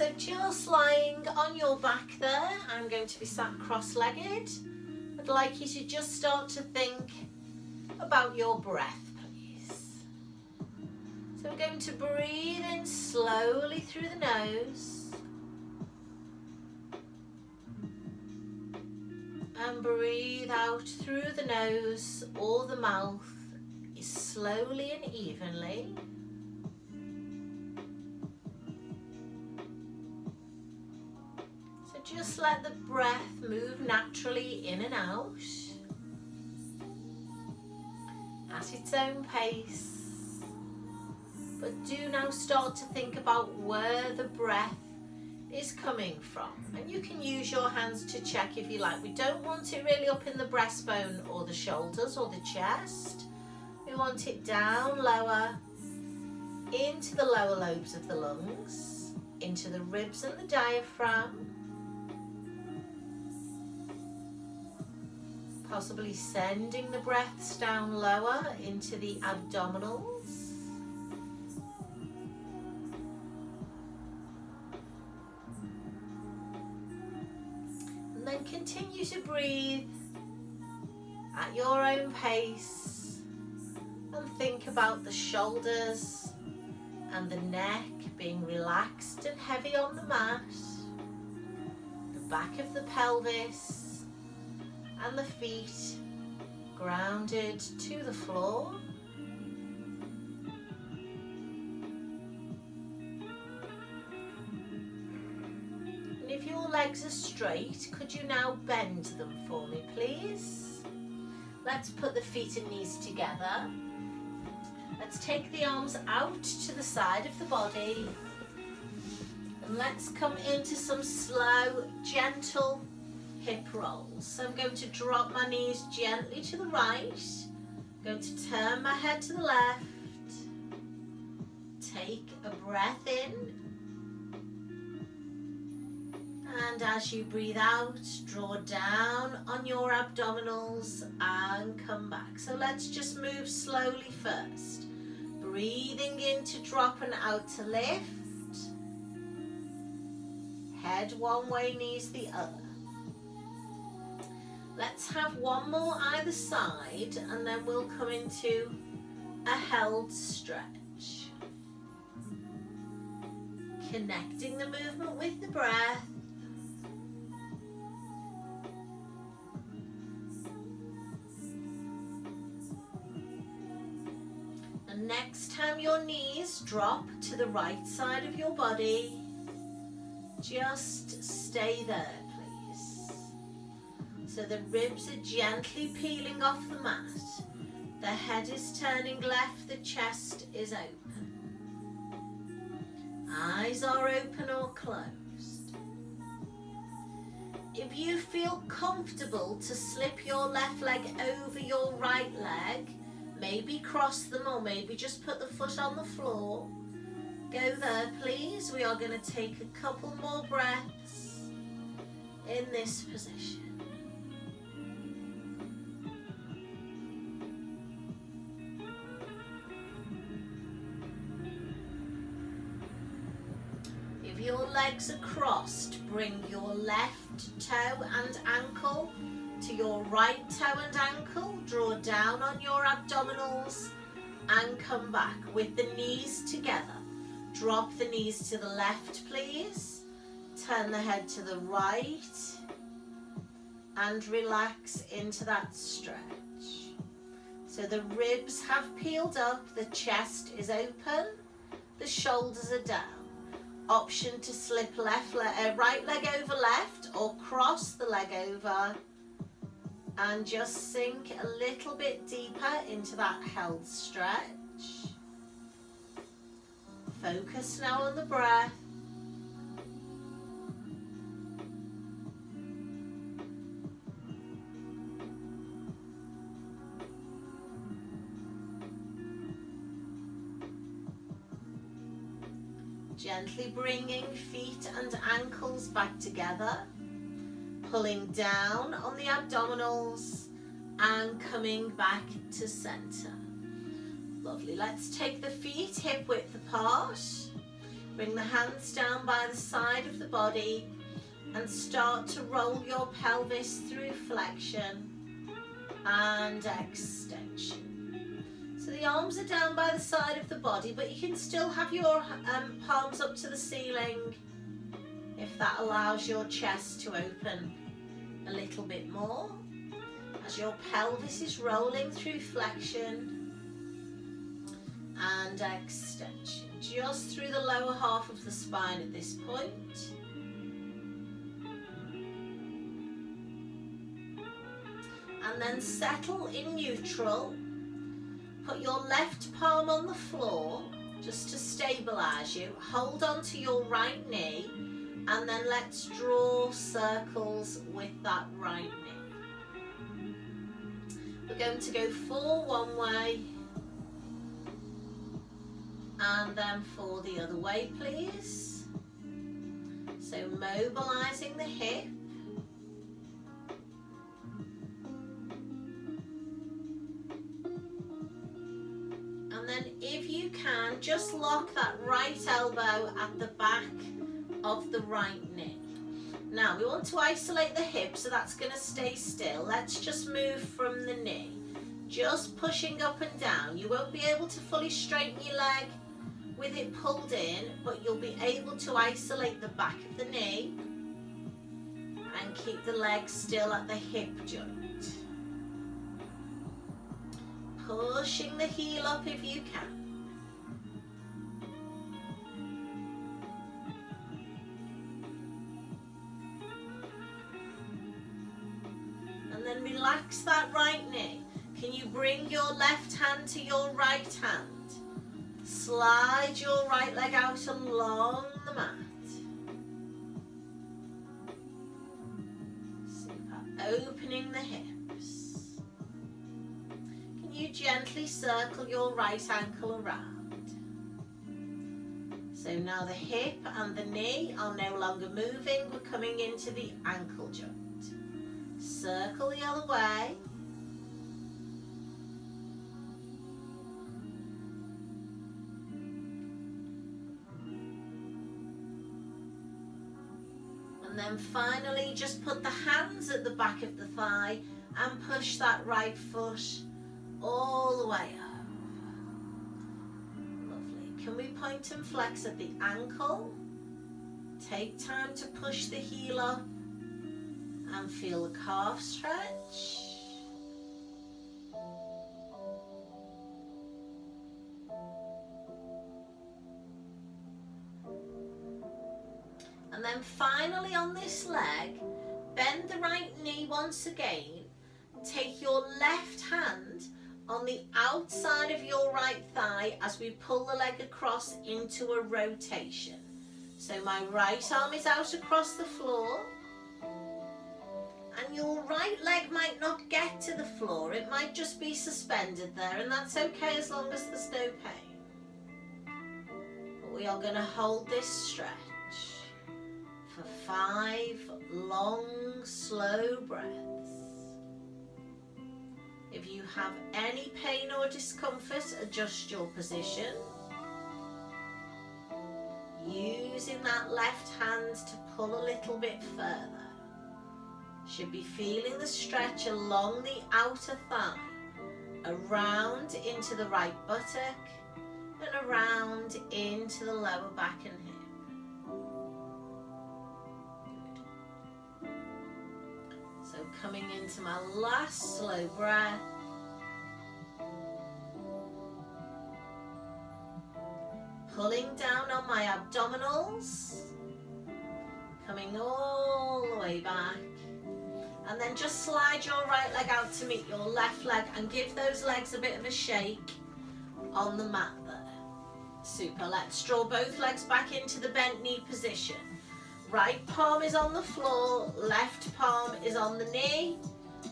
So just lying on your back there, I'm going to be sat cross-legged. I'd like you to just start to think about your breath, please. So we're going to breathe in slowly through the nose and breathe out through the nose or the mouth slowly and evenly. So just let the breath move naturally in and out at its own pace. But do now start to think about where the breath is coming from. And you can use your hands to check if you like. We don't want it really up in the breastbone or the shoulders or the chest. We want it down lower into the lower lobes of the lungs, into the ribs and the diaphragm. Possibly sending the breaths down lower into the abdominals. And then continue to breathe at your own pace and think about the shoulders and the neck being relaxed and heavy on the mat, the back of the pelvis and the feet grounded to the floor. And if your legs are straight, could you now bend them for me, please? Let's put the feet and knees together. Let's take the arms out to the side of the body. And let's come into some slow, gentle hip rolls. So I'm going to drop my knees gently to the right. I'm going to turn my head to the left. Take a breath in. And as you breathe out, draw down on your abdominals and come back. So let's just move slowly first. Breathing in to drop and out to lift. Head one way, knees the other. Let's have one more either side and then we'll come into a held stretch. Connecting the movement with the breath. And next time your knees drop to the right side of your body, just stay there. So the ribs are gently peeling off the mat. The head is turning left, the chest is open. Eyes are open or closed. If you feel comfortable to slip your left leg over your right leg, maybe cross them or maybe just put the foot on the floor. Go there, please. We are going to take a couple more breaths in this position. If your legs are crossed, bring your left toe and ankle to your right toe and ankle. Draw down on your abdominals and come back with the knees together. Drop the knees to the left, please. Turn the head to the right and relax into that stretch. So the ribs have peeled up, the chest is open, the shoulders are down. Option to slip right leg over left or cross the leg over and just sink a little bit deeper into that held stretch. Focus now on the breath. Gently bringing feet and ankles back together, pulling down on the abdominals and coming back to center. Lovely. Let's take the feet hip width apart. Bring the hands down by the side of the body and start to roll your pelvis through flexion and extension. So the arms are down by the side of the body, but you can still have your palms up to the ceiling if that allows your chest to open a little bit more as your pelvis is rolling through flexion and extension, just through the lower half of the spine at this point. And then settle in neutral. Put your left palm on the floor just to stabilize you. Hold on to your right knee, and then let's draw circles with that right knee. We're going to go 4 one way and then 4 the other way, please. So mobilizing the hip. And then if you can, just lock that right elbow at the back of the right knee. Now we want to isolate the hip, so that's going to stay still. Let's just move from the knee, just pushing up and down. You won't be able to fully straighten your leg with it pulled in, but you'll be able to isolate the back of the knee and keep the leg still at the hip joint. Pushing the heel up if you can. And then relax that right knee. Can you bring your left hand to your right hand? Slide your right leg out along the mat. Super. Opening the hips. Can you gently circle your right ankle around? So now the hip and the knee are no longer moving. We're coming into the ankle joint. Circle the other way. And then finally just put the hands at the back of the thigh and push that right foot all the way up. Lovely. Can we point and flex at the ankle? Take time to push the heel up and feel the calf stretch. And then finally on this leg, bend the right knee once again. Take your left hand on the outside of your right thigh as we pull the leg across into a rotation. So my right arm is out across the floor, and your right leg might not get to the floor. It might just be suspended there, and that's okay as long as there's no pain. But we are going to hold this stretch for 5 long, slow breaths. If you have any pain or discomfort, adjust your position. Using that left hand to pull a little bit further. Should be feeling the stretch along the outer thigh, around into the right buttock, and around into the lower back and hip. Good. So coming into my last slow breath. Pulling down on my abdominals, coming all the way back. And then just slide your right leg out to meet your left leg and give those legs a bit of a shake on the mat there. Super. Let's draw both legs back into the bent knee position. Right palm is on the floor, left palm is on the knee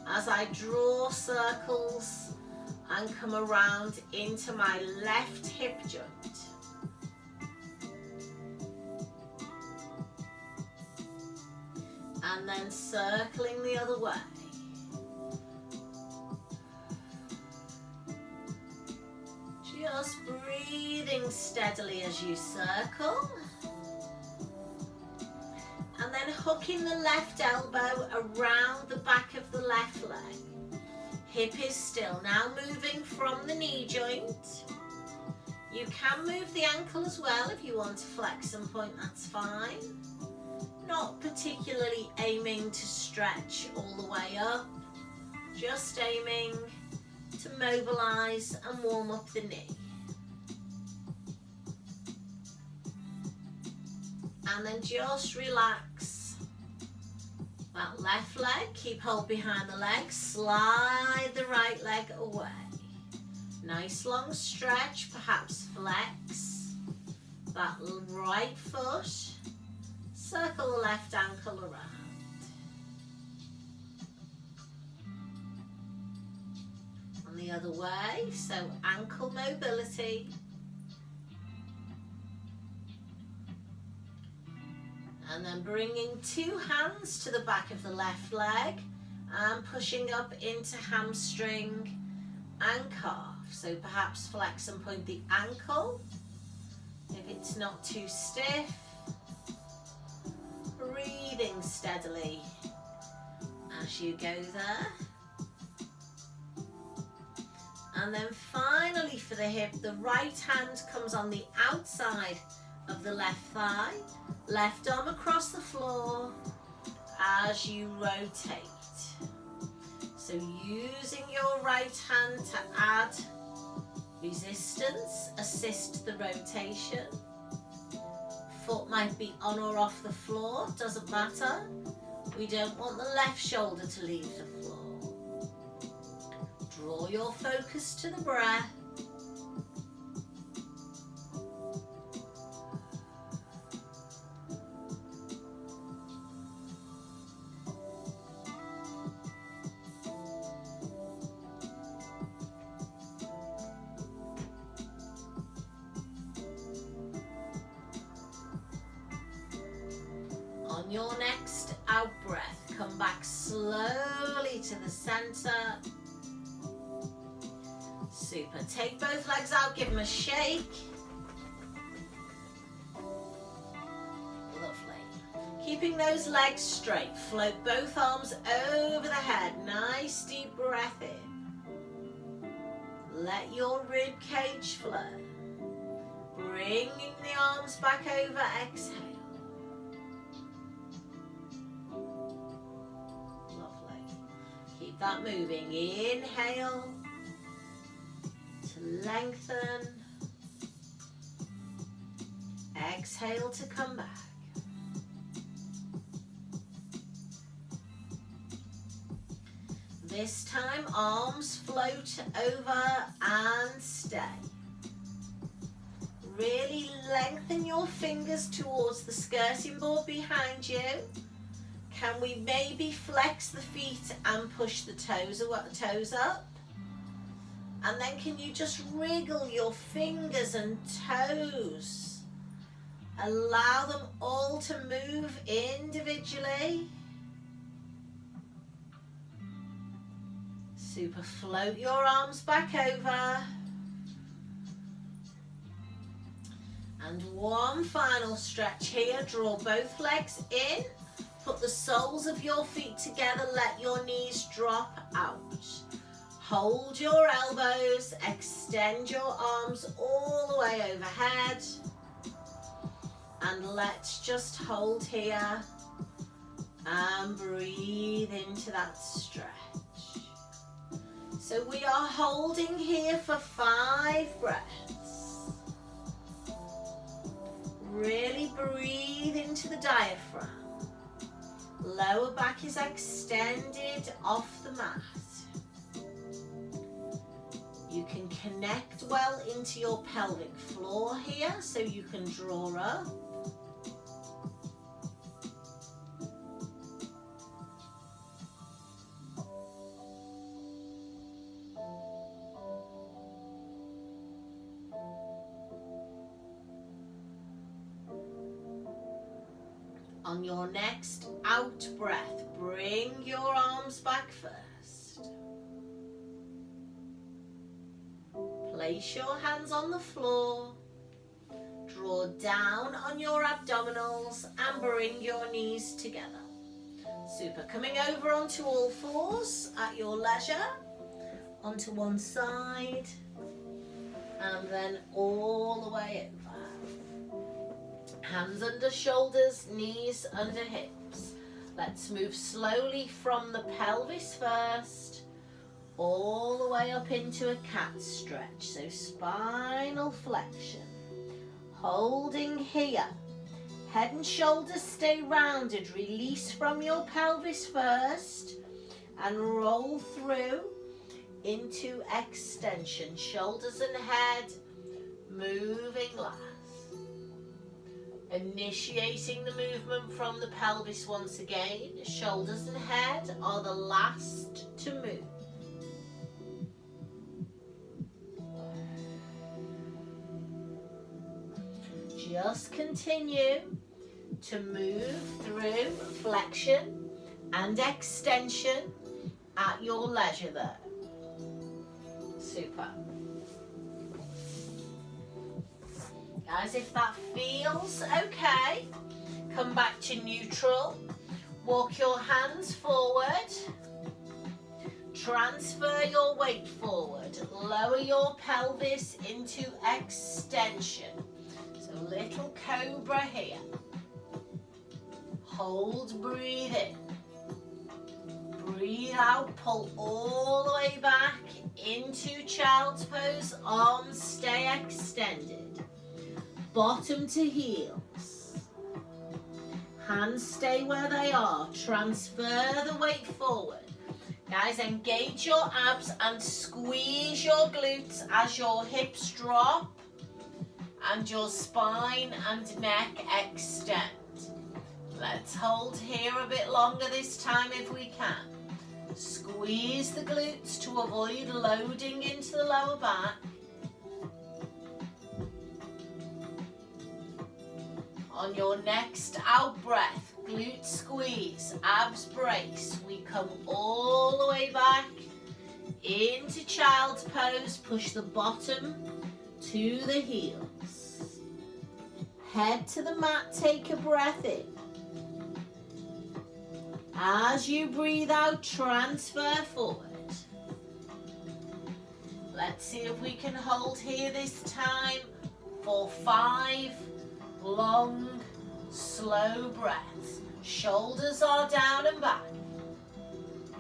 as I draw circles and come around into my left hip joint. And then circling the other way. Just breathing steadily as you circle. hooking the left elbow around the back of the left leg. Hip is still. Now moving from the knee joint. You can move the ankle as well if you want to flex and point, that's fine. Not particularly aiming to stretch all the way up, just aiming to mobilize and warm up the knee. And then just relax that left leg, keep hold behind the leg, slide the right leg away. Nice long stretch, perhaps flex that right foot, circle the left ankle around. And the other way, so ankle mobility. And then bringing two hands to the back of the left leg and pushing up into hamstring and calf. So perhaps flex and point the ankle if it's not too stiff. Breathing steadily as you go there. And then finally for the hip, the right hand comes on the outside of the left thigh, left arm across the floor as you rotate. So using your right hand to add resistance, assist the rotation. Foot might be on or off the floor, doesn't matter. We don't want the left shoulder to leave the floor. Draw your focus to the breath. On your next out breath, come back slowly to the center. Super. Take both legs out, give them a shake. Lovely. Keeping those legs straight, float both arms over the head. Nice deep breath in. Let your rib cage flow. Bringing the arms back over, exhale. Keep that moving. Inhale to lengthen. Exhale to come back. This time, arms float over and stay. Really lengthen your fingers towards the skirting board behind you. Can we maybe flex the feet and push the toes up? And then can you just wriggle your fingers and toes? Allow them all to move individually. Super. Float your arms back over. And one final stretch here. Draw both legs in. Put the soles of your feet together, let your knees drop out. Hold your elbows, extend your arms all the way overhead. And let's just hold here and breathe into that stretch. So we are holding here for 5 breaths. Really breathe into the diaphragm. Lower back is extended off the mat. You can connect well into your pelvic floor here, so you can draw up. On your next out breath, bring your arms back first. Place your hands on the floor. Draw Draw down on your abdominals and bring your knees together. Super. Coming over onto all fours at your leisure, onto one side, and then all the way over. Hands under shoulders, knees under hips. Let's move slowly from the pelvis first, all the way up into a cat stretch. So spinal flexion. Holding here. Head and shoulders stay rounded. Release from your pelvis first and roll through into extension. Shoulders and head moving last. Initiating the movement from the pelvis once again. Shoulders and head are the last to move. Just continue to move through flexion and extension at your leisure there. Super. Guys, if that feels okay, come back to neutral. Walk your hands forward. Transfer your weight forward. Lower your pelvis into extension. So little cobra here. Hold, breathe in. Breathe out, pull all the way back into child's pose. Arms stay extended. Bottom to heels. Hands stay where they are. Transfer the weight forward. Guys, engage your abs and squeeze your glutes as your hips drop and your spine and neck extend. Let's hold here a bit longer this time if we can. Squeeze the glutes to avoid loading into the lower back. On your next out breath, glute squeeze, abs brace. We come all the way back into child's pose. Push the bottom to the heels. Head to the mat, take a breath in. As you breathe out, transfer forward. Let's see if we can hold here this time for 5 long, slow breaths. Shoulders are down and back.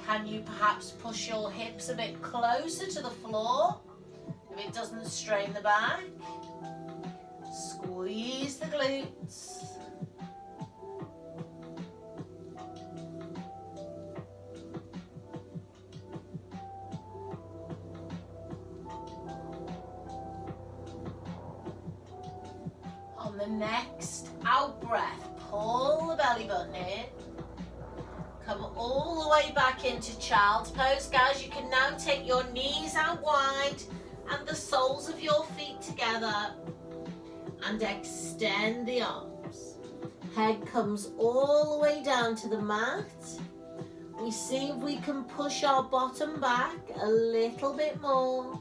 Can you perhaps push your hips a bit closer to the floor if it doesn't strain the back? Squeeze the glutes. On the next out breath, pull the belly button in. Come all the way back into child's pose. Guys, you can now take your knees out wide and the soles of your feet together and extend the arms. Head comes all the way down to the mat. We see if we can push our bottom back a little bit more.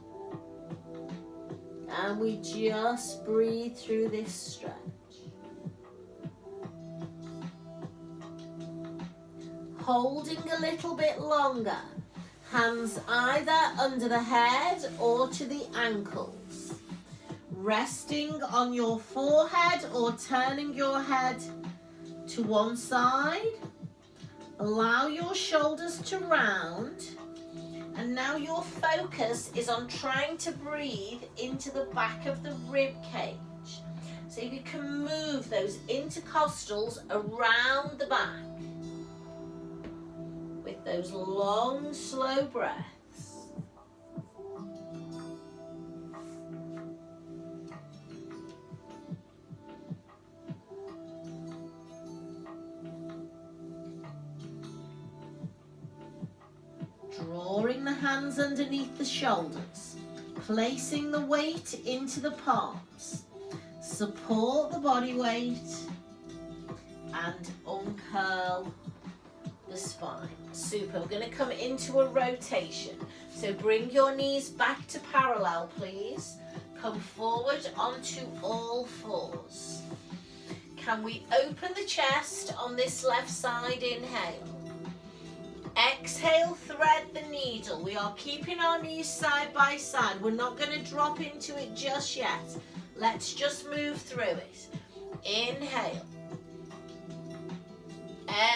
And we just breathe through this stretch. Holding a little bit longer. Hands either under the head or to the ankles. Resting on your forehead or turning your head to one side. Allow your shoulders to round. And now your focus is on trying to breathe into the back of the rib cage. So if you can move those intercostals around the back with those long, slow breaths. Drawing the hands underneath the shoulders, placing the weight into the palms. Support the body weight and uncurl the spine. Super. We're going to come into a rotation. So bring your knees back to parallel, please. Come forward onto all fours. Can we open the chest on this left side? Inhale. Exhale, thread the needle. We are keeping our knees side by side. We're not going to drop into it just yet. Let's just move through it. Inhale.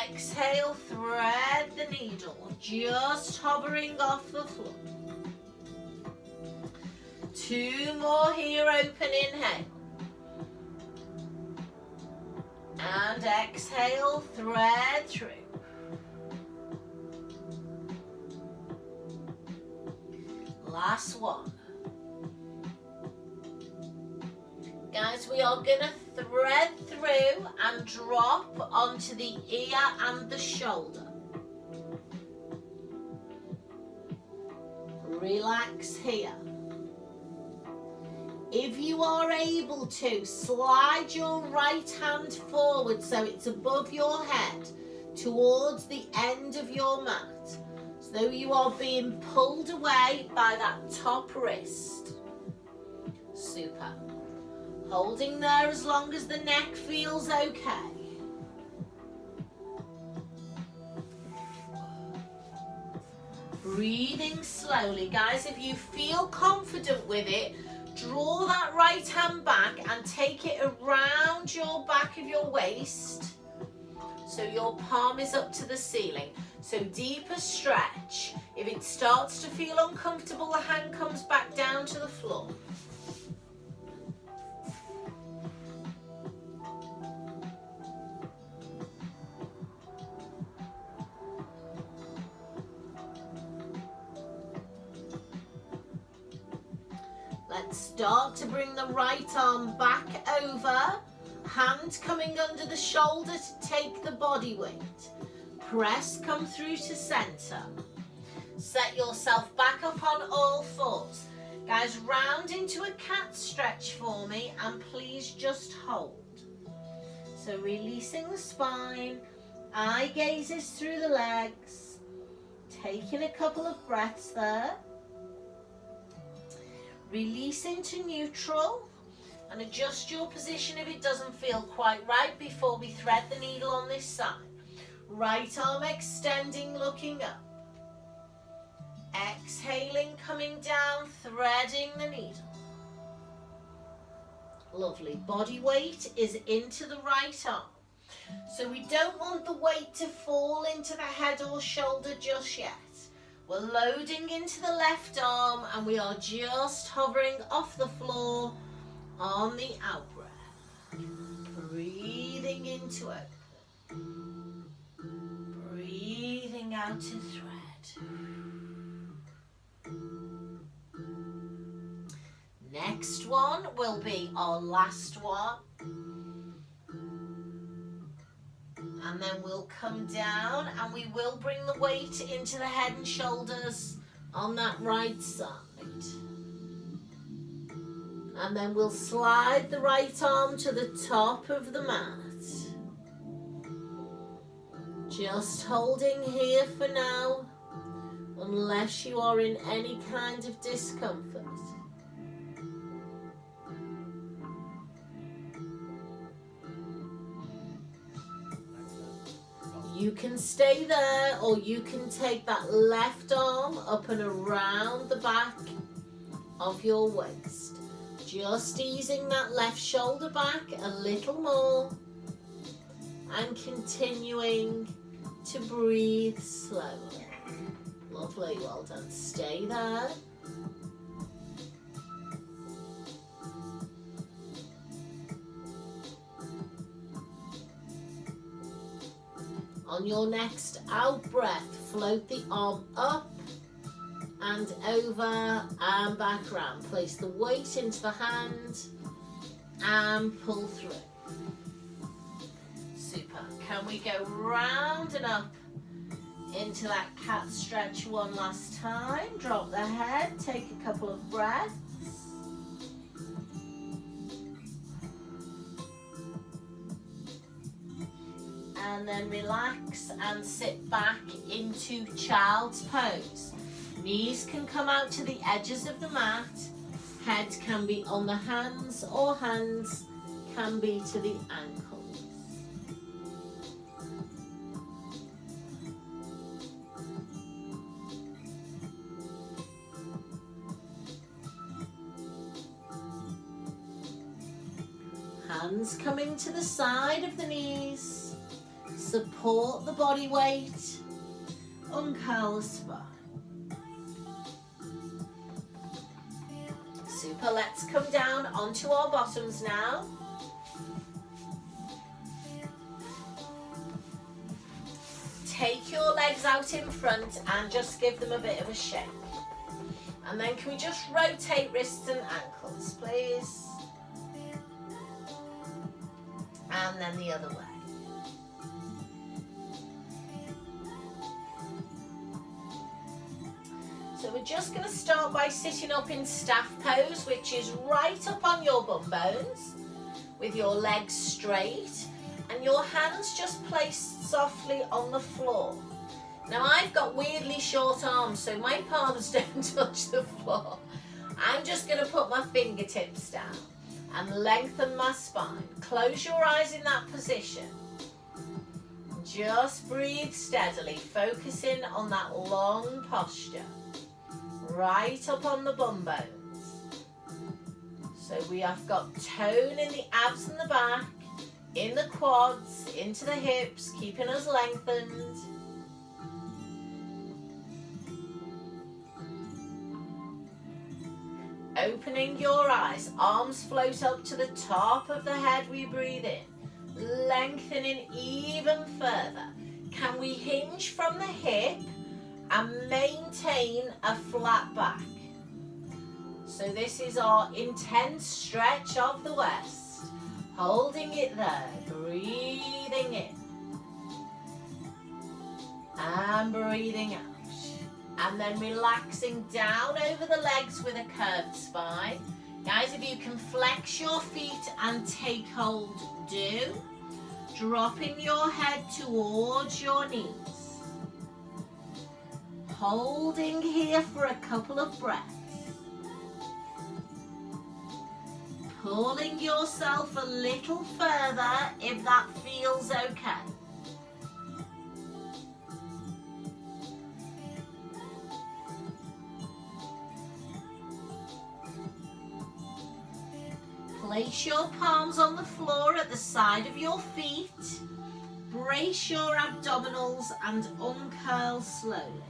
Exhale, thread the needle. Just hovering off the floor. 2 more here, open, inhale. And exhale, thread through. Last one. Guys, we are going to thread through and drop onto the ear and the shoulder. Relax here. If you are able to, slide your right hand forward so it's above your head towards the end of your mat, as though you are being pulled away by that top wrist. Super. Holding there as long as the neck feels okay. Breathing slowly. Guys, if you feel confident with it, draw that right hand back and take it around your back of your waist so your palm is up to the ceiling. So deeper stretch. If it starts to feel uncomfortable, the hand comes back down to the floor. Let's start to bring the right arm back over, hand coming under the shoulder to take the body weight. Press, come through to center. Set yourself back up on all fours. Guys, round into a cat stretch for me and please just hold. So releasing the spine, eye gazes through the legs, taking a couple of breaths there. Release into neutral and adjust your position if it doesn't feel quite right before we thread the needle on this side. Right arm extending, looking up. Exhaling, coming down, threading the needle. Lovely. Body weight is into the right arm. So we don't want the weight to fall into the head or shoulder just yet. We're loading into the left arm and we are just hovering off the floor on the out breath. Breathing into open. Breathing out to thread. Next one will be our last one. And then we'll come down and we will bring the weight into the head and shoulders on that right side. And then we'll slide the right arm to the top of the mat. Just holding here for now, unless you are in any kind of discomfort. You can stay there or you can take that left arm up and around the back of your waist. Just easing that left shoulder back a little more and continuing to breathe slowly. Lovely, well done. Stay there. On your next out breath, float the arm up and over and back round. Place the weight into the hand and pull through. Super. Can we go round and up into that cat stretch one last time? Drop the head, take a couple of breaths. And then relax and sit back into child's pose. Knees can come out to the edges of the mat. Head can be on the hands or hands can be to the ankles. Hands coming to the side of the knees. Support the body weight. Uncurl the spine. Super, let's come down onto our bottoms now. Take your legs out in front and just give them a bit of a shake. And then can we just rotate wrists and ankles, please? And then the other way. So we're just going to start by sitting up in staff pose, which is right up on your bum bones with your legs straight and your hands just placed softly on the floor. Now I've got weirdly short arms, so my palms don't touch the floor. I'm just going to put my fingertips down and lengthen my spine. Close your eyes in that position. Just breathe steadily, focusing on that long posture. Right up on the bum bones. So we have got tone in the abs and the back, in the quads, into the hips, keeping us lengthened. Opening your eyes, arms float up to the top of the head, we breathe in. Lengthening even further. Can we hinge from the hip and maintain a flat back? So this is our intense stretch of the west. Holding it there, breathing in. And breathing out. And then relaxing down over the legs with a curved spine. Guys, if you can flex your feet and take hold, do. Dropping your head towards your knees. Holding here for a couple of breaths. Pulling yourself a little further if that feels okay. Place your palms on the floor at the side of your feet. Brace your abdominals and uncurl slowly.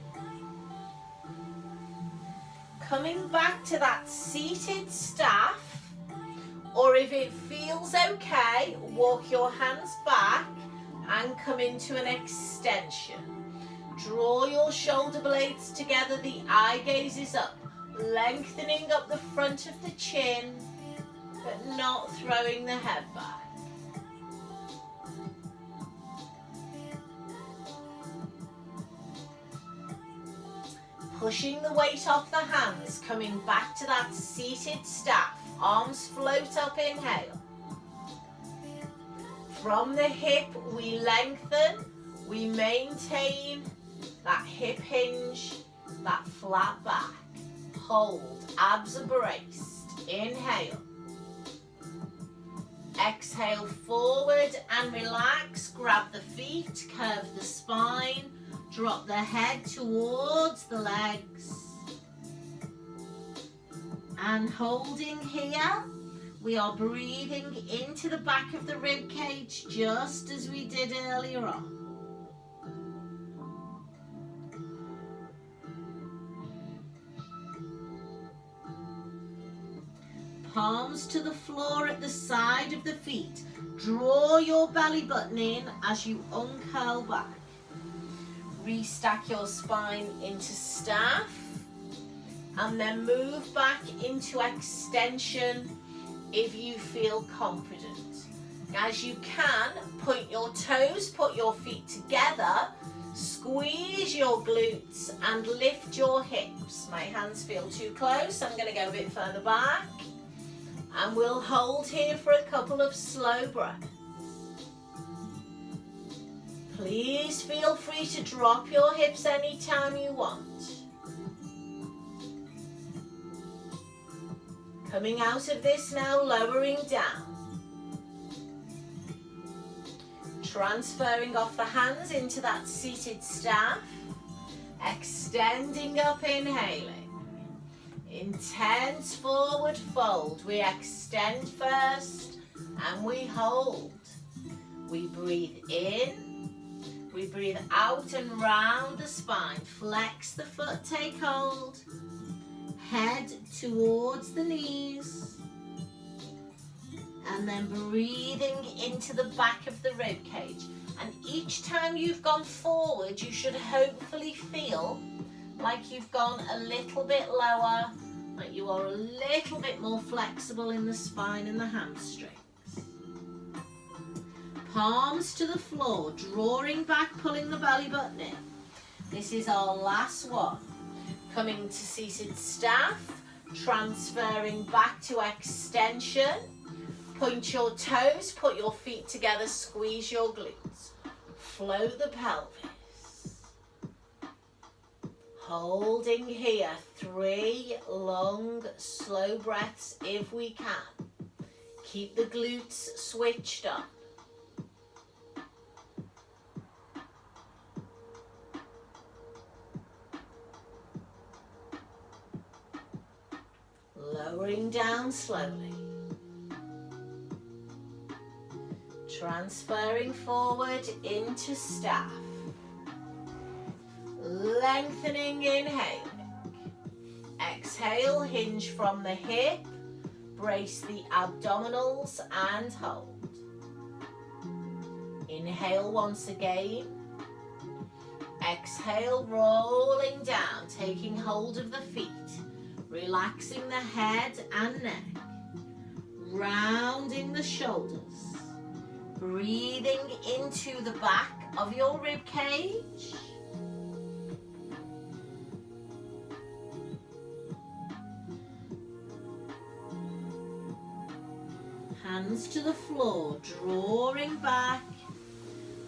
Coming back to that seated staff, or if it feels okay, walk your hands back and come into an extension. Draw your shoulder blades together, the eye gaze is up, lengthening up the front of the chin, but not throwing the head back. Pushing the weight off the hands, coming back to that seated staff. Arms float up, inhale. From the hip, we lengthen, we maintain that hip hinge, that flat back. Hold, abs are braced. Inhale. Exhale forward and relax. Grab the feet, curve the spine. Drop the head towards the legs. And holding here, we are breathing into the back of the rib cage just as we did earlier on. Palms to the floor at the side of the feet. Draw your belly button in as you uncurl back. Restack your spine into staff and then move back into extension if you feel confident. As you can, point your toes, put your feet together, squeeze your glutes and lift your hips. My hands feel too close, I'm going to go a bit further back and we'll hold here for a couple of slow breaths. Please feel free to drop your hips anytime you want. Coming out of this now, lowering down. Transferring off the hands into that seated staff. Extending up, inhaling. Intense forward fold. We extend first and we hold. We breathe in. We breathe out and round the spine. Flex the foot, take hold. Head towards the knees. And then breathing into the back of the rib cage. And each time you've gone forward, you should hopefully feel like you've gone a little bit lower, like you are a little bit more flexible in the spine and the hamstrings. Palms to the floor, drawing back, pulling the belly button in. This is our last one. Coming to seated staff, transferring back to extension. Point your toes, put your feet together, squeeze your glutes. Flow the pelvis. Holding here, 3 long, slow breaths if we can. Keep the glutes switched on. Lowering down slowly. Transferring forward into staff. Lengthening, inhaling. Exhale, hinge from the hip. Brace the abdominals and hold. Inhale once again. Exhale, rolling down, taking hold of the feet. Relaxing the head and neck. Rounding the shoulders. Breathing into the back of your rib cage. Hands to the floor, drawing back.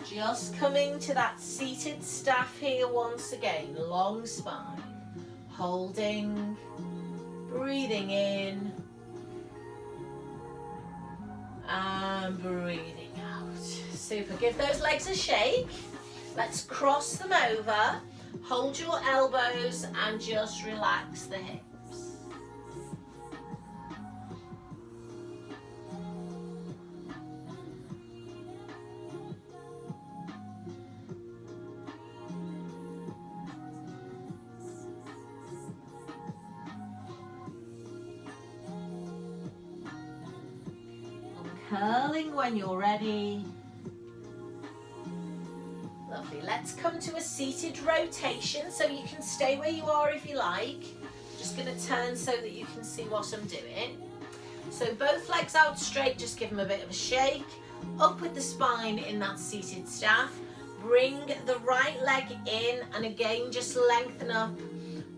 Just coming to that seated staff here once again. Long spine. Holding. Breathing in. And breathing out. Super. Give those legs a shake. Let's cross them over. Hold your elbows and just relax the hips. Curling when you're ready. Lovely. Let's come to a seated rotation, so you can stay where you are if you like. Just going to turn so that you can see what I'm doing. So both legs out straight, just give them a bit of a shake. Up with the spine in that seated staff. Bring the right leg in and again just lengthen up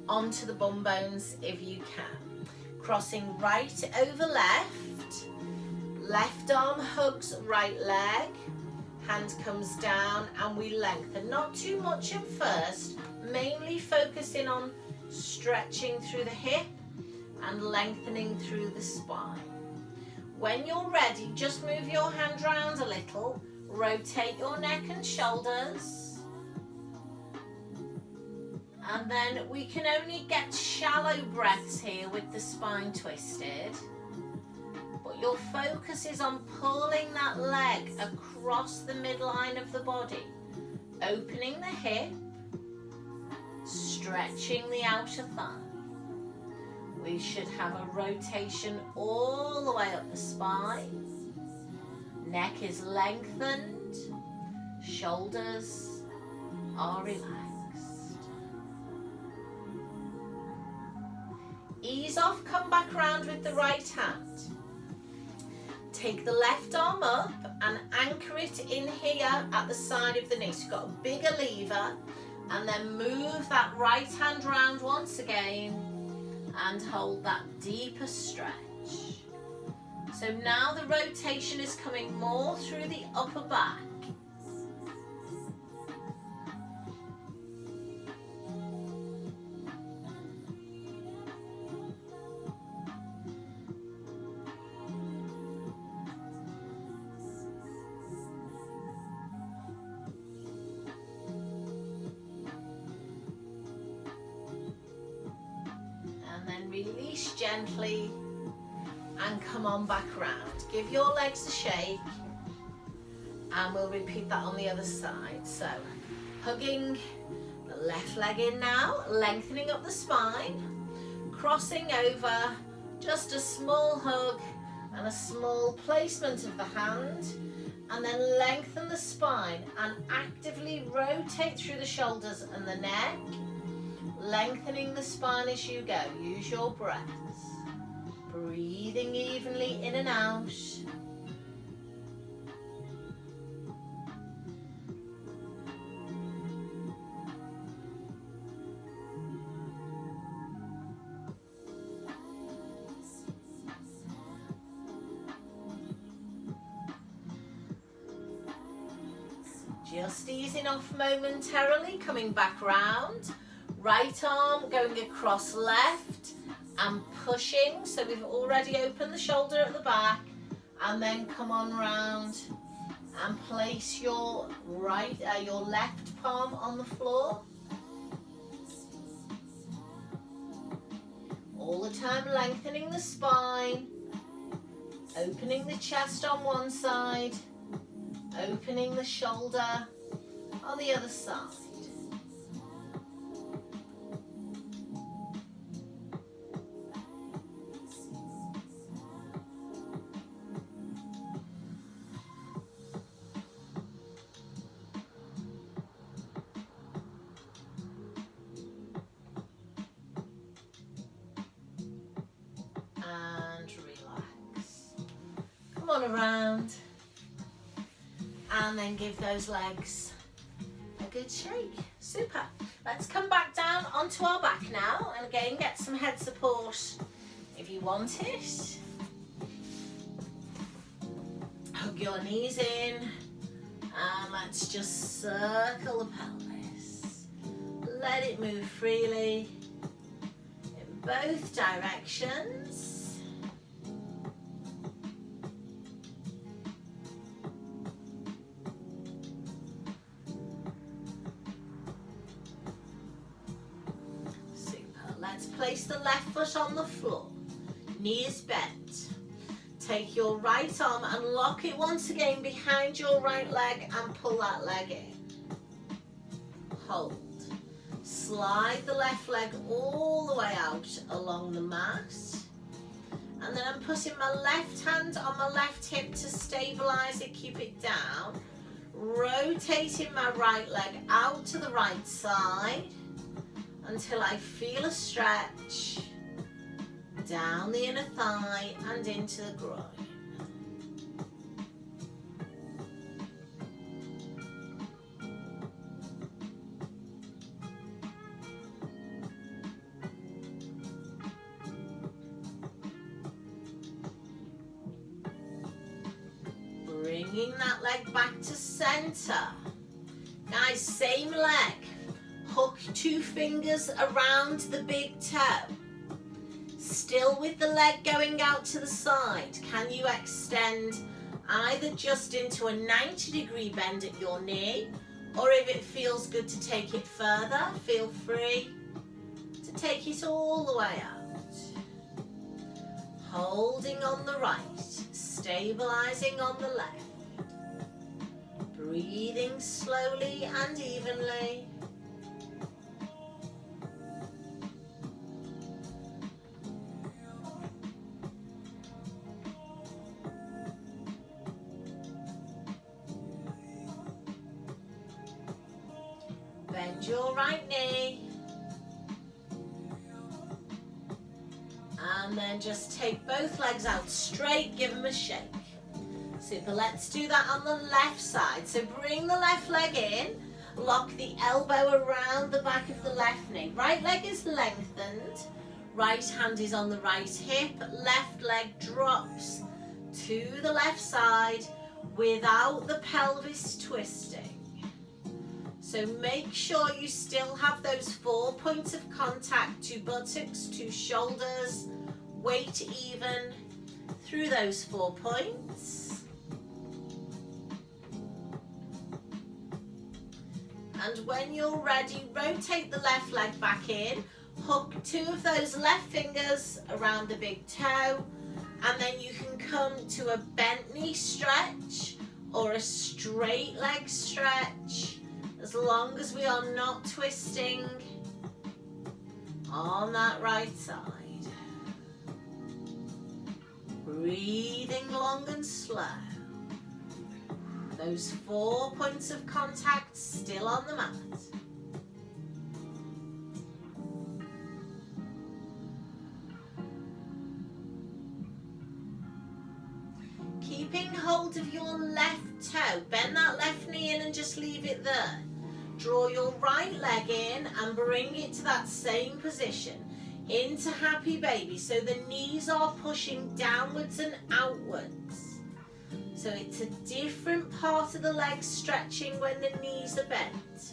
onto the bum bones if you can. Crossing right over left. Left arm hugs right leg, hand comes down and we lengthen. Not too much at first, mainly focusing on stretching through the hip and lengthening through the spine. When you're ready, just move your hand round a little, rotate your neck and shoulders. And then we can only get shallow breaths here with the spine twisted. But your focus is on pulling that leg across the midline of the body, opening the hip, stretching the outer thigh. We should have a rotation all the way up the spine. Neck is lengthened, shoulders are relaxed. Ease off, come back round with the right hand. Take the left arm up and anchor it in here at the side of the knee. So you've got a bigger lever, and then move that right hand round once again and hold that deeper stretch. So now the rotation is coming more through the upper back. gently and come on back round. Give your legs a shake and we'll repeat that on the other side. So hugging the left leg in now, lengthening up the spine, crossing over, just a small hug and a small placement of the hand, and then lengthen the spine and actively rotate through the shoulders and the neck, lengthening the spine as you go. Use your breaths, breathing evenly in and out. Just easing off momentarily, coming back round. Right arm going across left and pushing. So we've already opened the shoulder at the back, and then come on round and place your your left palm on the floor. All the time lengthening the spine, opening the chest on one side, opening the shoulder on the other side. And relax. Come on around. And then give those legs a good shake. Super. Let's come back down onto our back now, and again get some head support if you want it. Hug your knees in, and let's just circle the pelvis. Let it move freely in both directions. Let's place the left foot on the floor, knees bent. Take your right arm and lock it once again behind your right leg and pull that leg in. Hold. Slide the left leg all the way out along the mat. And then I'm putting my left hand on my left hip to stabilize it, keep it down. Rotating my right leg out to the right side until I feel a stretch down the inner thigh and into the groin. Bringing that leg back to center. Guys, same leg. Hook 2 fingers around the big toe. Still with the leg going out to the side. Can you extend either just into a 90-degree bend at your knee, or if it feels good to take it further, feel free to take it all the way out. Holding on the right, stabilizing on the left. Breathing slowly and evenly. Bend your right knee. And then just take both legs out straight, give them a shake. Super, let's do that on the left side. So bring the left leg in, lock the elbow around the back of the left knee. Right leg is lengthened, right hand is on the right hip, left leg drops to the left side without the pelvis twisting. So make sure you still have those 4 points of contact, 2 buttocks, 2 shoulders, weight even through those 4 points. And when you're ready, rotate the left leg back in, Hook 2 of those left fingers around the big toe, and then you can come to a bent knee stretch or a straight leg stretch, as long as we are not twisting on that right side. Breathing long and slow. Those 4 points of contact still on the mat. Keeping hold of your left toe, bend that left knee in and just leave it there. Draw your right leg in and bring it to that same position, into happy baby, so the knees are pushing downwards and outwards. So it's a different part of the leg stretching when the knees are bent.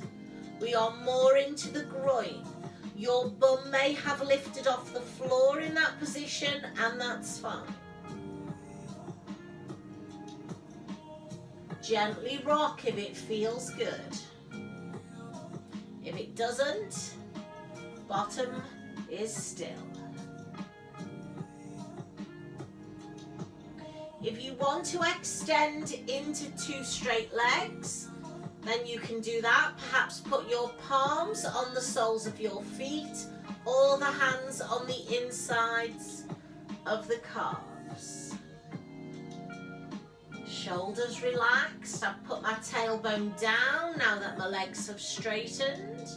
We are more into the groin. Your bum may have lifted off the floor in that position, and that's fine. Gently rock if it feels good. If it doesn't, bottom is still. If you want to extend into 2 straight legs, then you can do that. Perhaps put your palms on the soles of your feet or the hands on the insides of the calves. Shoulders relaxed. I've put my tailbone down now that my legs have straightened.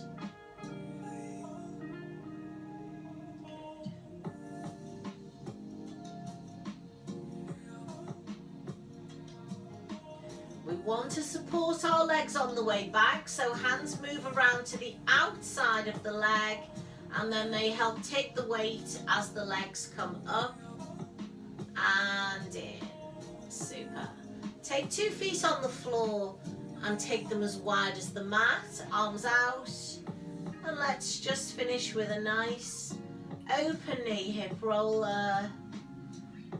We want to support our legs on the way back, so hands move around to the outside of the leg, and then they help take the weight as the legs come up and in. Super. Take 2 feet on the floor and take them as wide as the mat, arms out. And let's just finish with a nice open knee hip roller,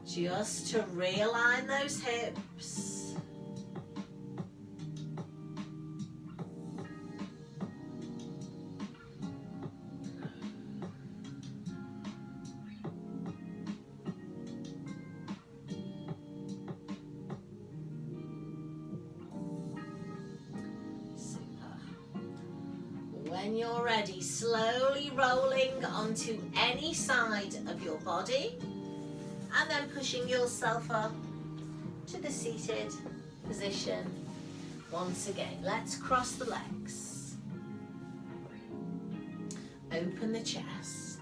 just to realign those hips. When you're ready, slowly rolling onto any side of your body and then pushing yourself up to the seated position. Once again, let's cross the legs. Open the chest.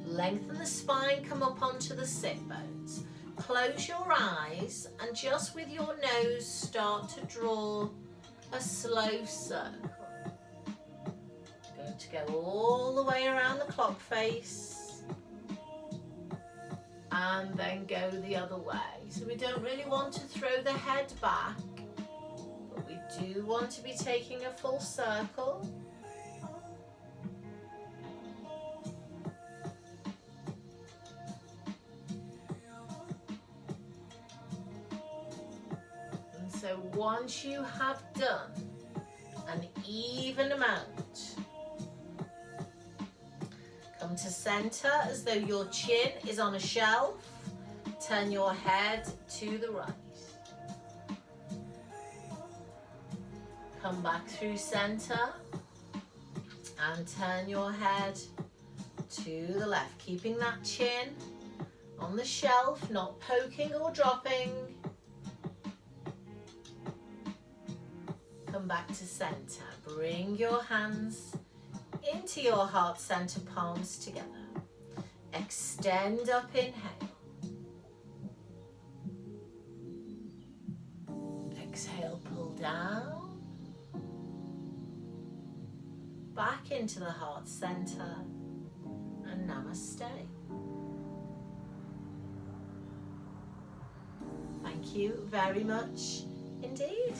Lengthen the spine, come up onto the sit bones. Close your eyes and just with your nose start to draw a slow circle. To go all the way around the clock face and then go the other way. So we don't really want to throw the head back, but we do want to be taking a full circle. And so once you have done an even amount, come to center as though your chin is on a shelf. Turn your head to the right. Come back through center and turn your head to the left, keeping that chin on the shelf, not poking or dropping. Come back to center. Bring your hands into your heart center, palms together. Extend up, inhale. Exhale, pull down. Back into the heart center and namaste. Thank you very much indeed.